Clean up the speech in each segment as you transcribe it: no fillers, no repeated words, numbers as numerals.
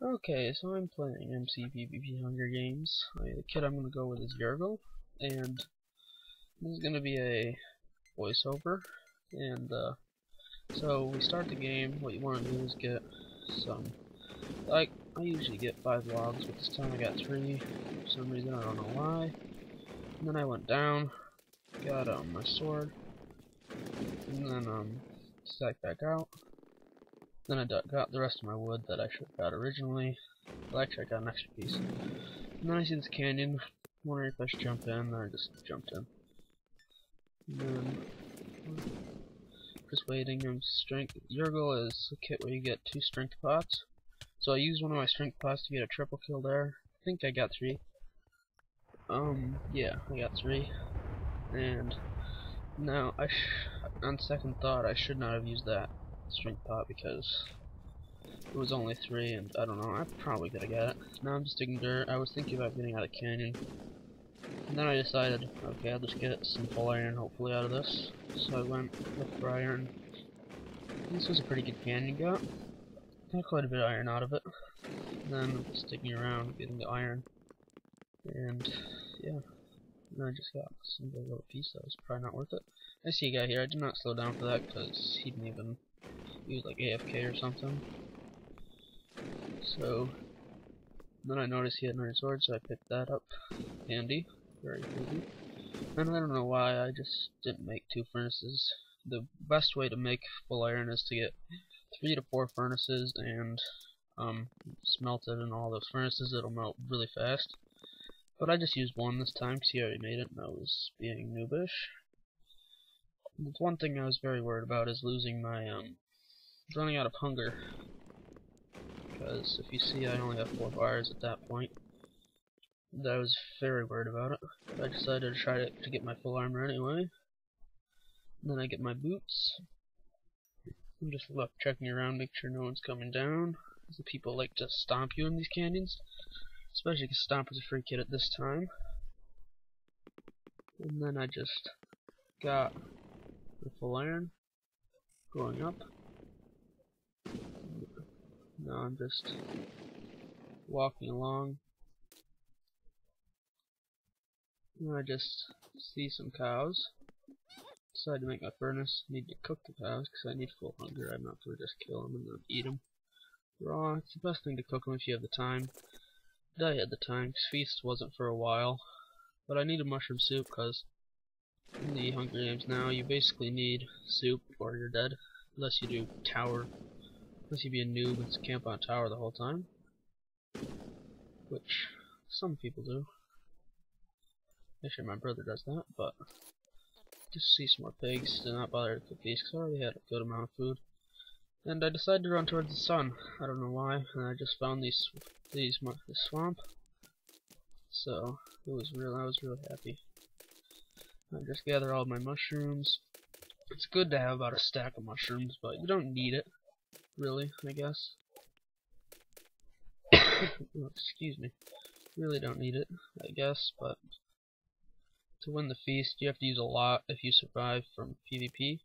Okay, so I'm playing Mcpvp Hunger Games. The kid I'm gonna go with is Urgal, and this is gonna be a voiceover. And so we start the game. What you want to do is get some. I usually get 5 logs, but this time I got 3 for some reason. I don't know why. And then I went down, got my sword, and then stacked back out. Then I got the rest of my wood that I should have got originally. Well, actually, I got an extra piece. And then I see this canyon, wondering if I should jump in, and I just jumped in. And then, just waiting. Strength. Urgal is a kit where you get 2 strength pots. So I used one of my strength pots to get a triple kill there. I think I got 3. Yeah, I got 3. And now, on second thought, I should not have used that strength pot because it was only 3, and I don't know, I probably could have got it. Now I'm just digging dirt. I was thinking about getting out of canyon, and then I decided, okay, I'll just get some full iron hopefully out of this. So I went look for iron. This was a pretty good canyon got quite a bit of iron out of it. And then I'm just digging around getting the iron, and yeah, and then I just got some big little piece that was probably not worth it. I see a guy here. I did not slow down for that because he was like AFK or something. So then I noticed he had an iron sword, so I picked that up. Handy, very handy. And I don't know why I just didn't make 2 furnaces. The best way to make full iron is to get 3 to 4 furnaces and smelt it in all those furnaces. It'll melt really fast. But I just used 1 this time because he already made it and I was being noobish. The one thing I was very worried about is losing my running out of hunger. Because if you see, I only have 4 bars at that point. And I was very worried about it. I decided to try to get my full armor anyway. And then I get my boots. I'm just checking around, make sure no one's coming down. The people like to stomp you in these canyons, especially because Stomper's a free kid at this time. And then I just got the full iron, going up. Now I'm just walking along. And I just see some cows. Decided to make my furnace. Need to cook the cows because I need full hunger. I'm not going to just kill them and then eat them raw. It's the best thing to cook them if you have the time. But I had the time because Feast wasn't for a while. But I need a mushroom soup because in the Hunger Games now you basically need soup or you're dead. Unless you do tower. Unless you be a noob and camp on a tower the whole time. Which some people do. Actually my brother does that, but just see some more pigs. Did not bother to cook these because I already had a good amount of food. And I decided to run towards the sun. I don't know why. And I just found this swamp. So I was really happy. I just gathered all my mushrooms. It's good to have about a stack of mushrooms, but you don't need it, really, I guess. Oh, excuse me. Really don't need it, I guess, but to win the feast, you have to use a lot if you survive from PvP.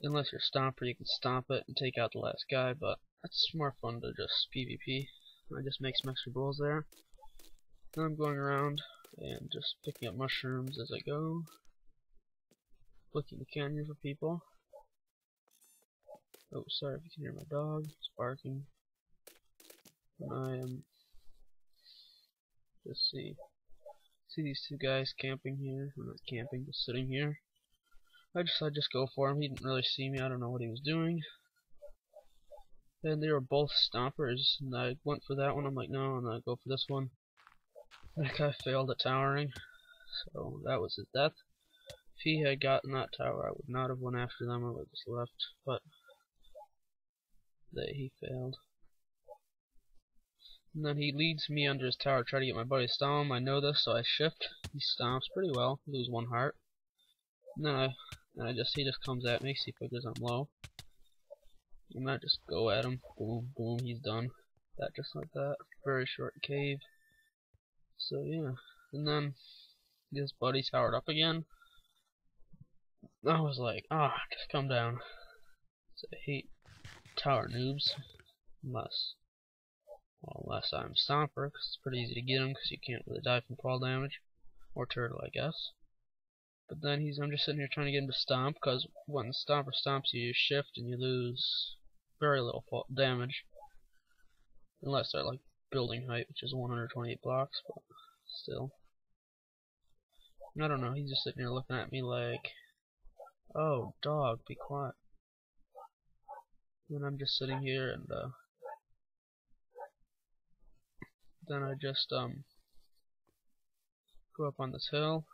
Unless you're Stomper, you can stomp it and take out the last guy, but it's more fun to just PvP. I just make some extra bowls there. Now I'm going around and just picking up mushrooms as I go. Looking the canyon for people. Oh, sorry if you can hear my dog. It's barking. And I am just see these 2 guys camping here. Well, not camping, just sitting here. I just go for him. He didn't really see me. I don't know what he was doing. And they were both stompers, and I went for that one. I'm like, no, and I go for this one. That guy failed at towering, so that was his death. If he had gotten that tower, I would not have went after them. I would have just left, but he failed. And then he leads me under his tower, try to get my buddy to stomp him. I know this, so I shift. He stomps pretty well. Lose 1 heart. And then he just comes at me, see if figures I'm low. And I just go at him. Boom, boom, he's done. That just like that. Very short cave. So yeah. And then his buddy towered up again. I was like, just come down. So I hate tower noobs. Unless Well, unless I'm Stomper, because it's pretty easy to get him, because you can't really die from fall damage. Or Turtle, I guess. But then I'm just sitting here trying to get him to stomp, because when the Stomper stomps you shift and you lose very little fall damage. Unless they're like building height, which is 128 blocks, but still. I don't know, he's just sitting here looking at me like, oh, dog, be quiet. And I'm just sitting here and then I just go up on this hill.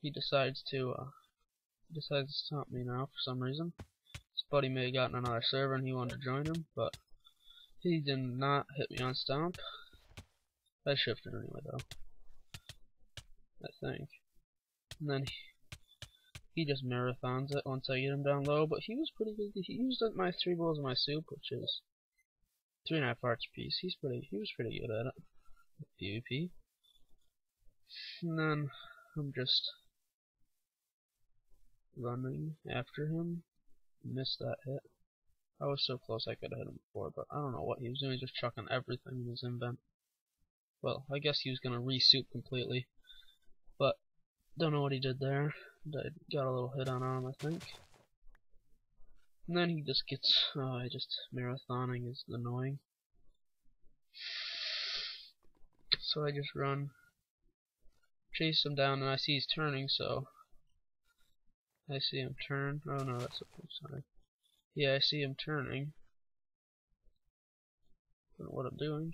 He decides to stomp me now for some reason. His buddy may have gotten another server and he wanted to join him, but he did not hit me on stomp. I shifted anyway though, I think. And then he just marathons it once I get him down low, but he was pretty good. He used up my 3 bowls of my soup, which is 3.5 hearts a piece. He was pretty good at it. PvP. And then I'm just running after him. Missed that hit. I was so close I could have hit him before, but I don't know what he was doing. Just chucking everything in his invent. Well, I guess he was gonna re-soup completely, but don't know what he did there. I got a little hit on him, I think. And then he just gets, just marathoning is annoying. So I just run, chase him down, and I see he's turning, so I see him turn. Oh no, that's sorry. Yeah, I see him turning. Don't know what I'm doing.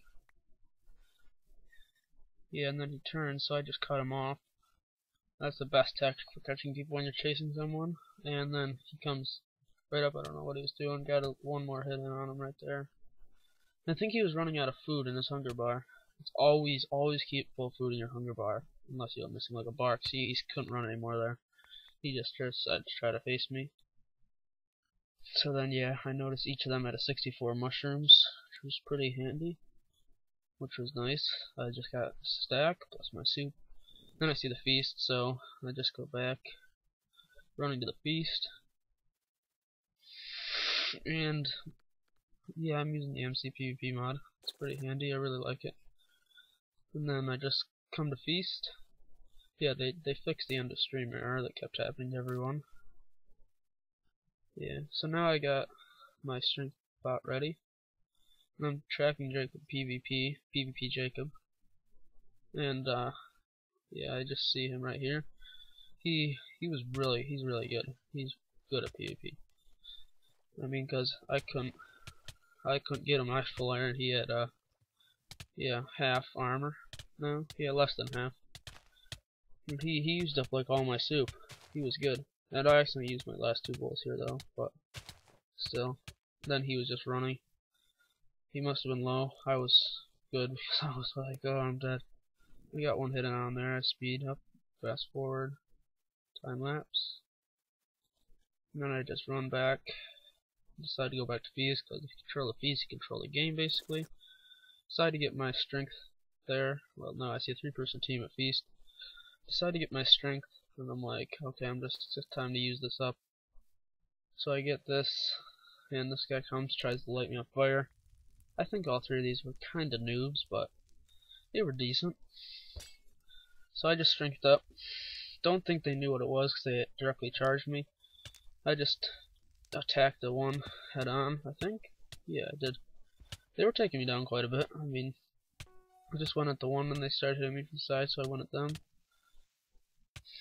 Yeah, and then he turns, so I just cut him off. That's the best tactic for catching people when you're chasing someone. And then he comes right up. I don't know what he was doing. Got one more hit in on him right there. And I think he was running out of food in his hunger bar. It's always keep full food in your hunger bar, unless you're missing like a bar. See, he couldn't run anymore there. He just decided to try to face me. So then, yeah, I noticed each of them had a 64 mushrooms, which was pretty handy, which was nice. I just got a stack plus my soup. Then I see the feast, so I just go back, running to the feast. And yeah, I'm using the Mcpvp mod. It's pretty handy. I really like it. And then I just come to feast. Yeah, they fixed the end of stream error that kept happening to everyone. Yeah, so now I got my strength bot ready. And I'm tracking Jacob PvP Jacob. And yeah, I just see him right here. He's really good. He's good at PvP. I mean, cause I couldn't get him my full iron. He had yeah, half armor. No, he had less than half. And he used up like all my soup. He was good. And I accidentally used my last 2 bowls here though, but still. Then he was just running. He must have been low. I was good because I was like, oh, I'm dead. We got one hidden on there. I speed up, fast forward, time lapse. And then I just run back. Decide to go back to feast because if you control the feast, you control the game basically. Decide to get my strength there. Well, no, I see a 3-person team at feast. Decide to get my strength, and I'm like, okay, it's just time to use this up. So I get this, and this guy comes, tries to light me on fire. I think all 3 of these were kind of noobs, but they were decent. So I just strengthed up. Don't think they knew what it was because they directly charged me. I just attacked the one head on, I think. Yeah, I did. They were taking me down quite a bit. I mean, I just went at the one and they started hitting me from the side, so I went at them.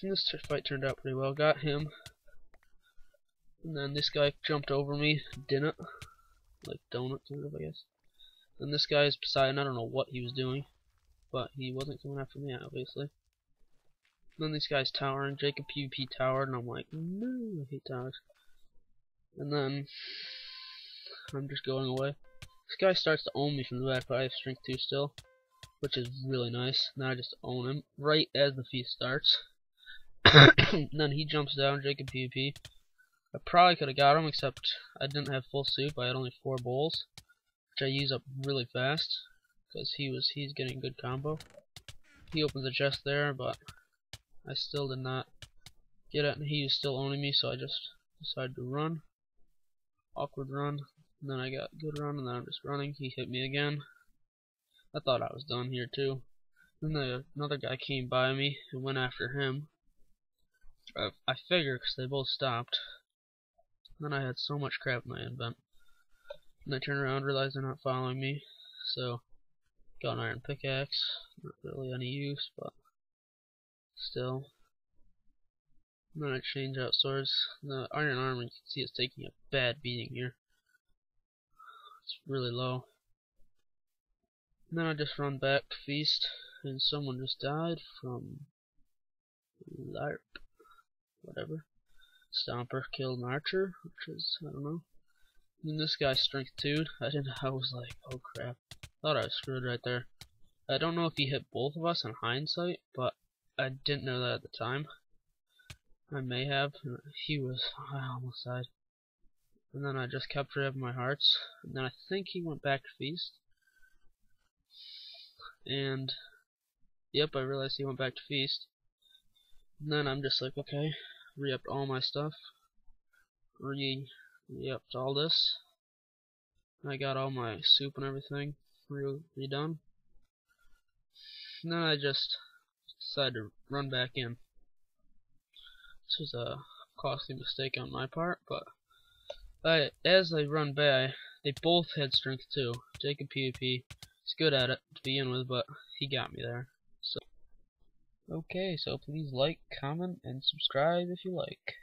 And this fight turned out pretty well. Got him. And then this guy jumped over me, didn't. Like donut kind of, I guess. And this guy's beside, and I don't know what he was doing, but he wasn't coming after me, obviously. And then this guy's towering. Jacob PvP towered, and I'm like, no, I hate towers. And then I'm just going away. This guy starts to own me from the back, but I have strength 2 still, which is really nice. Now I just own him right as the feast starts. And then he jumps down, Jacob PvP. I probably could have got him, except I didn't have full soup. I had only 4 bowls, which I use up really fast because he's getting a good combo. He opens the chest there, but I still did not get it, and he was still owning me, so I just decided to run. Awkward run. And then I got a good run, and then I'm just running. He hit me again. I thought I was done here too. Then another guy came by me and went after him. I figured because they both stopped. Then I had so much crap in my invent. And I turned around, realized they're not following me. So, got an iron pickaxe. Not really any use, but still. And then I change out swords. The iron armor, you can see it's taking a bad beating here. It's really low. And then I just run back to feast, and someone just died from LARP, whatever. Stomper killed an archer, which is, I don't know. And this guy strength 2'd. I was like, oh crap. Thought I was screwed right there. I don't know if he hit both of us in hindsight, but I didn't know that at the time. I may have. I almost died. And then I just kept grabbing my hearts. And then I think he went back to feast. And yep, I realized he went back to feast. And then I'm just like, okay, re-upped all my stuff. Re-upped all this. I got all my soup and everything redone. And then I just decided to run back in. This was a costly mistake on my part, but as I run by, they both had strength 2. Kitpvp, he's good at it to begin with, but he got me there. So, okay, so please like, comment, and subscribe if you like.